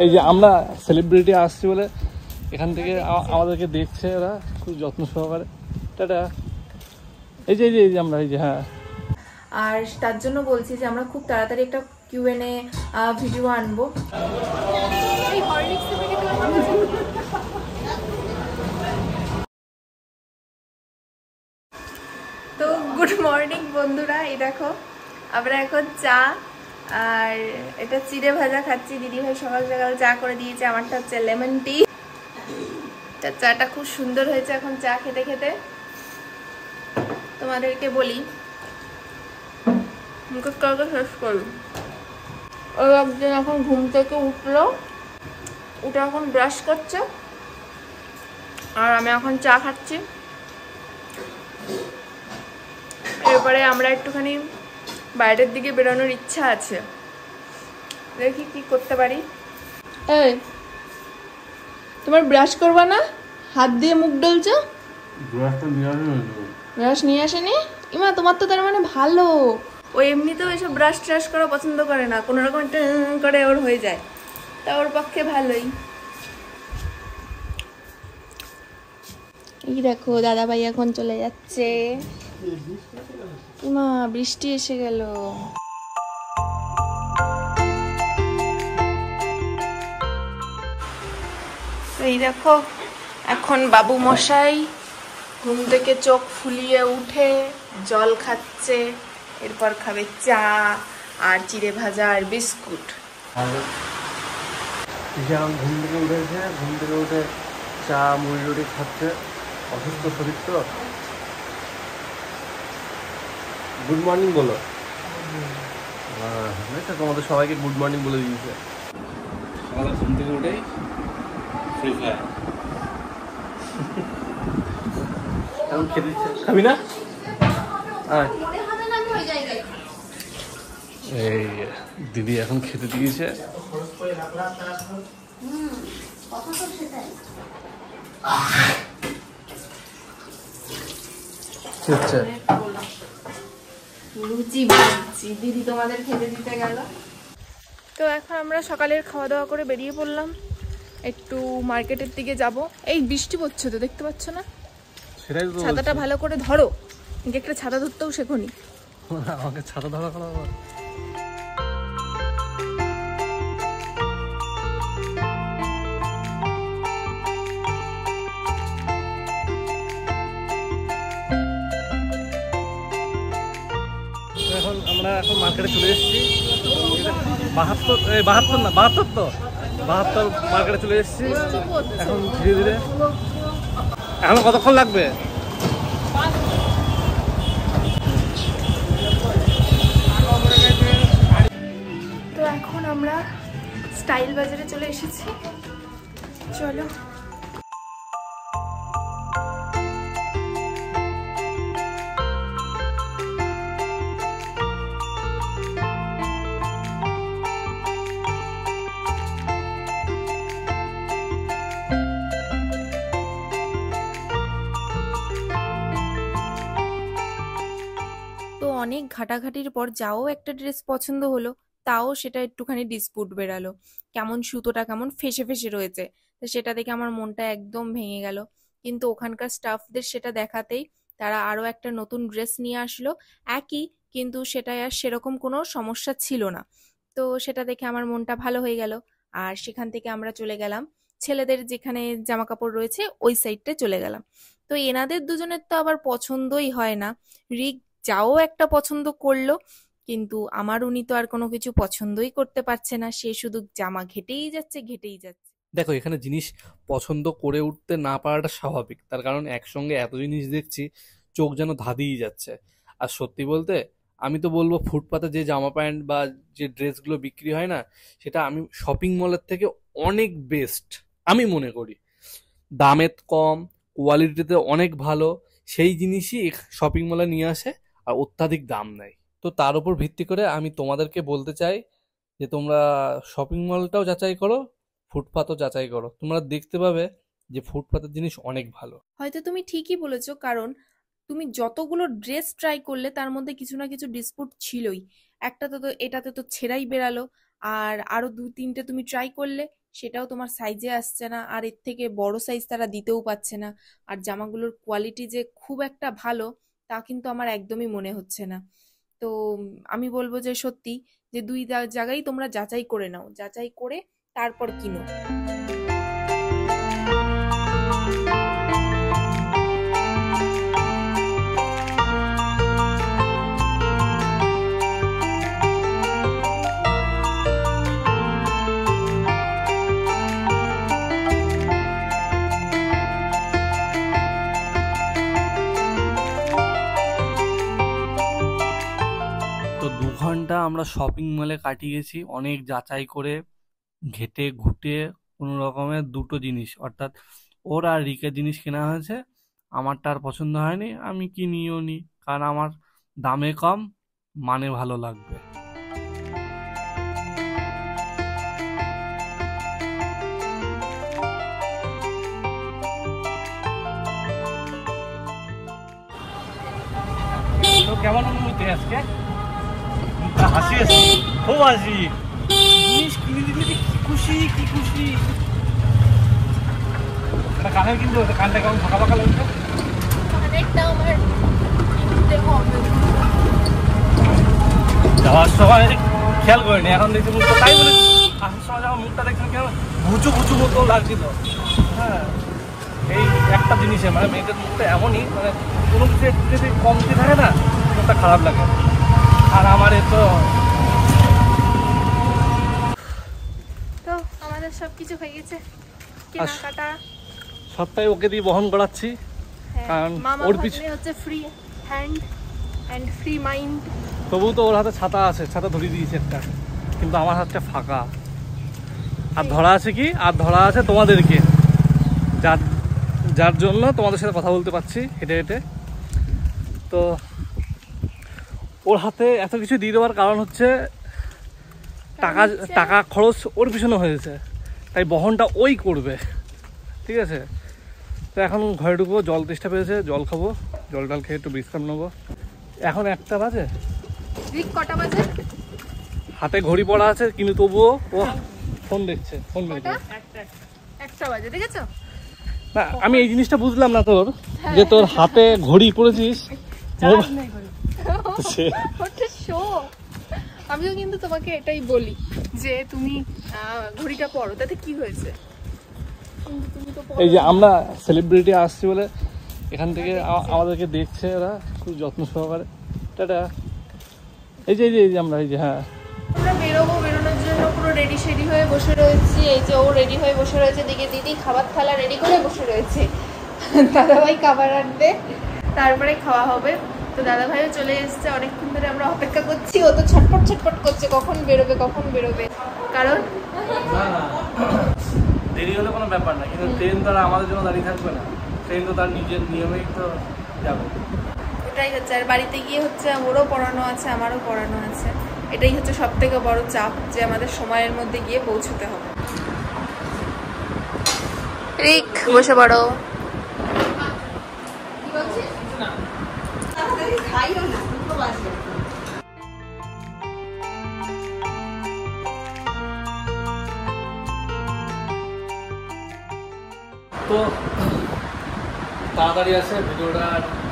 এই যে আমরা সেলিব্রিটি আসছি বলে এখান থেকে আমাদেরকে দেখছে ওরা খুব যত্ন সহকারে। টাটা। এই যে আমরা এই যে হ্যাঁ, আর তার জন্য বলছি যে আমরা খুব তাড়াতাড়ি একটা কিউএনএ ভিডিও আনবো। তো গুড মর্নিং বন্ধুরা, এই দেখো আমরা এখন চা আর এটা চিড়ে ভাজা খাচ্ছি। দিদিভাই সকাল সকাল চা করে দিয়েছে, আমারটা হচ্ছে লেমন টি। চাটা খুব সুন্দর হয়েছে। এখন চা খেতে খেতে তোমাদেরকে বলি, মুখে কালকে শেষ করি। ওই একদিন এখন ঘুম থেকে উঠলো, উঠে এখন ব্রাশ করছে আর আমি এখন চা খাচ্ছি। এরপরে আমরা একটুখানি বাইরের দিকে বেরোনোর ইচ্ছা আছে, দেখি কি করতে পারি। এই তোমার ব্রাশ করবা না? হাত দিয়ে মুখ ডলছো। ব্রাশ নিয়ে আসেনি? ইমা তোমার তো তার মানে ভালো। ও এমনিতেও এসব ব্রাশ ট্রাশ করা পছন্দ করে না, কোনো রকম করে ওর হয়ে যায়, তা ওর পক্ষে ভালোই। এই দেখো দাদা ভাই এখন চলে যাচ্ছে। ইমা বৃষ্টি এসে গেল। এই দেখো এখন বাবু মশাই ঘুম থেকে চোখ ফুলিয়ে উঠে জল খাচ্ছে, এরপর খাবে চা আর চিড়ে ভাজা আর বিস্কুট। ঘুম থেকে উঠেছে, ঘুম থেকে উঠে চা মুড়ি রুটি খাচ্ছে। অসুস্থ শরীর তো। গুড মর্নিং বলো। হ্যাঁ, তোমাদের সবাইকে গুড মর্নিং বলে দিয়েছে। সকালে ঘুম থেকে উঠেই ফ্রি ফায়ার। এখন খেতে দিচ্ছে, খাবি না? এই দিদি এখন খেতে দিয়েছে। লুচি বানাচ্ছি, দিদি তোমাদের খেতে দিতে গেল। তো এখন আমরা সকালের খাওয়া দাওয়া করে বেরিয়ে পড়লাম, একটু মার্কেটের দিকে যাব। এই বৃষ্টি পড়ছে তো, দেখতে পাচ্ছ না? ছাতাটা ভালো করে ধরো, একটা ছাতা ধরতেও শেখোনি। আমাকে ছাতা ধরা করা। এখন আমরা এখন মার্কেটে চলে এসেছি। 72 মার্কেটে চলে এসেছি। এখন ধীরে ধীরে এখন কতক্ষণ লাগবে? তো এখন আমরা স্টাইল বাজারে চলে এসেছি, চলো। তো অনেক ঘাটাঘাটির পর যাও একটা ড্রেস পছন্দ হলো, তাও সেটা একটুখানি ডিসপুট বেরালো, কেমন সুতোটা কেমন ফেসে ফেসে রয়েছে। তো সেটা দেখে আমার মনটা একদম ভেঙে গেল। কিন্তু ওখানকার স্টাফদের সেটা দেখাতেই তারা আরো একটা নতুন ড্রেস নিয়ে আসলো, একই, কিন্তু সেটাই আর সেরকম কোনো সমস্যা ছিল না। তো সেটা দেখে আমার মনটা ভালো হয়ে গেল। আর সেখান থেকে আমরা চলে গেলাম ছেলেদের যেখানে জামা কাপড় রয়েছে ওই সাইডটা চলে গেলাম। তো এনাদের দুজনের তো আবার পছন্দই হয় না। রিক যাও একটা পছন্দ করলো, কিন্তু আমার উনি তো আর কোনো কিছু পছন্দই করতে পারছে না, সে শুধু জামা ঘেটেই যাচ্ছে ঘেটেই যাচ্ছে। দেখো, এখানে জিনিস পছন্দ করে উঠতে না পারাটা স্বাভাবিক, তার কারণ একসঙ্গে এত জিনিস দেখছি, চোখ যেন ধাঁধিয়ে যাচ্ছে। আর সত্যি বলতে আমি তো বলবো ফুটপাতে যে জামা প্যান্ট বা যে ড্রেসগুলো বিক্রি হয় না, সেটা আমি শপিং মলের থেকে অনেক বেস্ট আমি মনে করি। দামে কম, কোয়ালিটিতে অনেক ভালো, সেই জিনিসই শপিং মলে নিয়ে আসে আর অত্যাধিক দাম নেয়। তো তার উপর ভিত্তি করে আমি তোমাদেরকে বলতে চাই যে তোমরা শপিং মলটাও যাচাই করো, ফুটপাতও যাচাই করো, তোমরা দেখতে পাবে যে ফুটপাতের জিনিস অনেক ভালো। হয়তো তুমি ঠিকই বলেছো, কারণ তুমি যতগুলো ড্রেস ট্রাই করলে তার মধ্যে কিছু না কিছু ডিসপুট ছিলই। এটাতে তো ছেঁড়াই বেরালো, আর আরো 2-3টে তুমি ট্রাই করলে, সেটাও তোমার সাইজে আসছে না, আর এর থেকে বড় সাইজ তারা দিতেও পারছে না। আর জামাগুলোর কোয়ালিটি যে খুব একটা ভালো তা কিন্তু আমার একদমই মনে হচ্ছে না। তো আমি বলবো যে সত্যি যে দুই জায়গায় তোমরা যাচাই করে নাও, যাচাই করে তারপর কিনো। তো 2 ঘন্টা আমরা শপিং মলে কাটিয়েছি, অনেক যাচাই করে, ঘেটে ঘুটে, কোনো রকমের দুটো জিনিস অর্থাৎ ওর আর রিকের জিনিস কেনা হয়েছে। আমারটা আর পছন্দ হয়নি, আমি কিনিও নি, কারণ আমার দামে কম, মানে ভালো লাগবে। তো কেমন অনুভূতি আজকে? হাসি আছে, খুব হাসি। জিনিস কিনে দিলে কি খুশি, কি খুশি। এটা কানের কিন্তু কানটা কেমন ফাঁকা ফাঁকা লাগছে। যাওয়ার সময় খেয়াল করিনি, এখন দেখছি মুখটা, তাই বলে আসার সময় যখন মুখটা দেখছেন কেমন ঘুচু ঘুচু মতো লাগছিল। হ্যাঁ, এই একটা জিনিসে মানে মেয়েদের মুখটা এমনই, মানে কোনো কিছু একটু যদি কমতি থাকে না মুখটা খারাপ লাগে। আর আমার তো আমাদের সবকিছু হয়ে গেছে, কেনাকাটা সবটাই ওকে দিয়ে বহন করাচ্ছি, কারণ ওর পিছনে হচ্ছে free hand and free mind. তবুও তো ওর হাতে ছাতা আছে, ছাতা ধরিয়ে দিয়েছে একটা, কিন্তু আমার হাতটা ফাঁকা। আর ধরা আছে কি, আর ধরা আছে তোমাদেরকে, যার যার জন্য তোমাদের সাথে কথা বলতে পারছি হেঁটে হেঁটে। তো ওর হাতে এত কিছু দিয়ে দেওয়ার কারণ হচ্ছে টাকা খরচ ওর পিছনে হয়েছে, তাই বহনটা ওই করবে, ঠিক আছে। তো এখন ঘরে ঢুকবো, জল তেষ্টা পেয়েছে, জল খাবো, জল টল খেয়ে একটু বিশ্রাম নেবো। এখন 1টা বাজে। কটা বাজে? হাতে ঘড়ি পড়া আছে, কিন্তু তবুও ও ফোন দেখছে, ফোন দেখছে। 1টা বাজে, দেখেছো? না, আমি এই জিনিসটা বুঝলাম না তোর, যে তোর হাতে ঘড়ি পড়েছিস। আমিও কিন্তু তোমাকে এটাই বলি যে তুমি ঘড়িটা পরো, তাতে কি হয়েছে? এই যে আমরা সেলিব্রিটি আসছি বলে এখান থেকে আমাদেরকে দেখছে ওরা খুব যত্ন সহকারে। টাটা। এই যে আমরা, এই যে, হ্যাঁ, আমরা বেরোনোর জন্য পুরো রেডি শেডি হয়ে বসে রয়েছি। এই যে ও রেডি হয়ে বসে রয়েছে, দিকে দিদি খাবার থালা রেডি করে বসে রয়েছে। দাদাভাই খাবার আনবে, তারপরে খাওয়া হবে। তো দাদাভাইও চলে এসেছে, অনেকক্ষণ ধরে আমরা অপেক্ষা করছি। ও তো ছটপট ছটপট করছে, কখন বেরোবে কখন বেরোবে। কারণ দেরি হলে কোনো ব্যাপার না, কিন্তু ট্রেন তো আর আমাদের জন্য দাঁড়িয়ে থাকবে না, ট্রেন তো তার নিজের নিয়মেই তো যাবে। এটাই হচ্ছে। আর বাড়িতে গিয়ে হচ্ছে ওরও পড়ানো আছে, আমারও পড়ানো আছে। এটাই হচ্ছে সব থেকে বড় চাপ, যে আমাদের সময়ের মধ্যে গিয়ে পৌঁছতে হবে। রিক, বসে পড়ো। তো তাড়াতাড়ি আছে, ভিডিওটা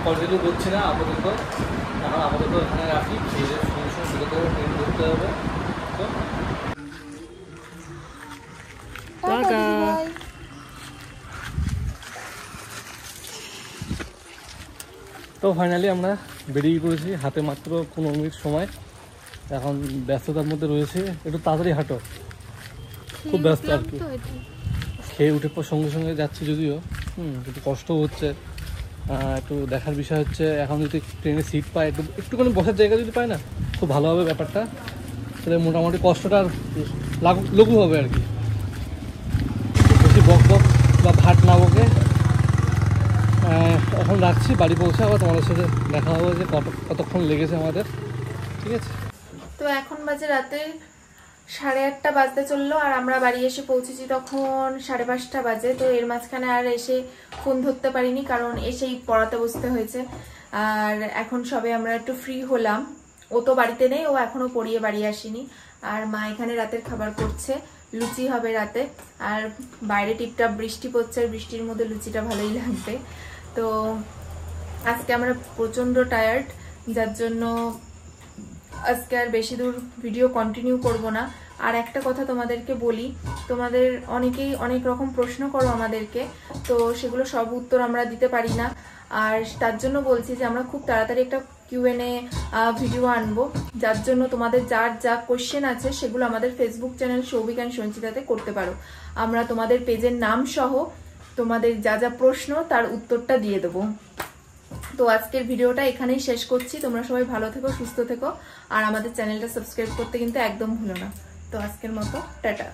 কন্টিনিউ করছি না আপাতত। এখন আপাতত এখানে রাখি, খেয়ে সঙ্গে সঙ্গে ভিডিও ট্রেন করতে হবে। তো টাটা। তো ফাইনালি আমরা বেরিয়ে পড়েছি, হাতে মাত্র 15 মিনিট সময়। এখন ব্যস্ততার মধ্যে রয়েছে, একটু তাড়াতাড়ি হাঁটো, খুব ব্যস্ত আর কি। খেয়ে উঠে পর সঙ্গে সঙ্গে যাচ্ছি যদিও, একটু কষ্টও হচ্ছে। একটু দেখার বিষয় হচ্ছে, এখন যদি ট্রেনে সিট পায়, একটুখানি বসার জায়গা যদি পায় না, খুব ভালো হবে ব্যাপারটা। তাহলে মোটামুটি কষ্টটা আর লঘু হবে আর কি, বেশি বক বক বা ভাট না বকে। এখন রাখছি, বাড়ি পৌঁছে আবার তোমাদের সাথে দেখা হবে যে কতক্ষণ লেগেছে আমাদের, ঠিক আছে। তো এখন বাজে রাতে 8:30 বাজতে চললো, আর আমরা বাড়ি এসে পৌঁছেছি তখন 5:30 বাজে। তো এর মাঝখানে আর এসে ফোন ধরতে পারিনি, কারণ এসেই পড়াতে বসতে হয়েছে। আর এখন সবে আমরা একটু ফ্রি হলাম। ও তো বাড়িতে নেই, ও এখনো পড়িয়ে বাড়ি আসেনি। আর মা এখানে রাতের খাবার করছে, লুচি হবে রাতে। আর বাইরে টিপটাপ বৃষ্টি পড়ছে, আর বৃষ্টির মধ্যে লুচিটা ভালোই লাগবে। তো আজকে আমরা প্রচন্ড টায়ার্ড, যার জন্য আজকে আর বেশি দূর ভিডিও কন্টিনিউ করব না। আর একটা কথা তোমাদেরকে বলি, তোমাদের অনেকেই অনেক রকম প্রশ্ন করো আমাদেরকে, তো সেগুলো সব উত্তর আমরা দিতে পারি না। আর তার জন্য বলছি যে আমরা খুব তাড়াতাড়ি একটা কিউএনএ ভিডিও আনবো, যার জন্য তোমাদের যার যা কোশ্চেন আছে সেগুলো আমাদের ফেসবুক চ্যানেল সৌভিক অ্যান্ড সঞ্চিতাতে করতে পারো। আমরা তোমাদের পেজের নাম সহ তোমাদের যা যা প্রশ্ন তার উত্তরটা দিয়ে দেবো। তো আজকের ভিডিওটা এখানেই শেষ করছি। তোমরা সবাই ভালো থেকো, সুস্থ থেকো, আর আমাদের চ্যানেলটা সাবস্ক্রাইব করতে কিন্তু একদম ভুলো না। তো আজকের মতো টাটা।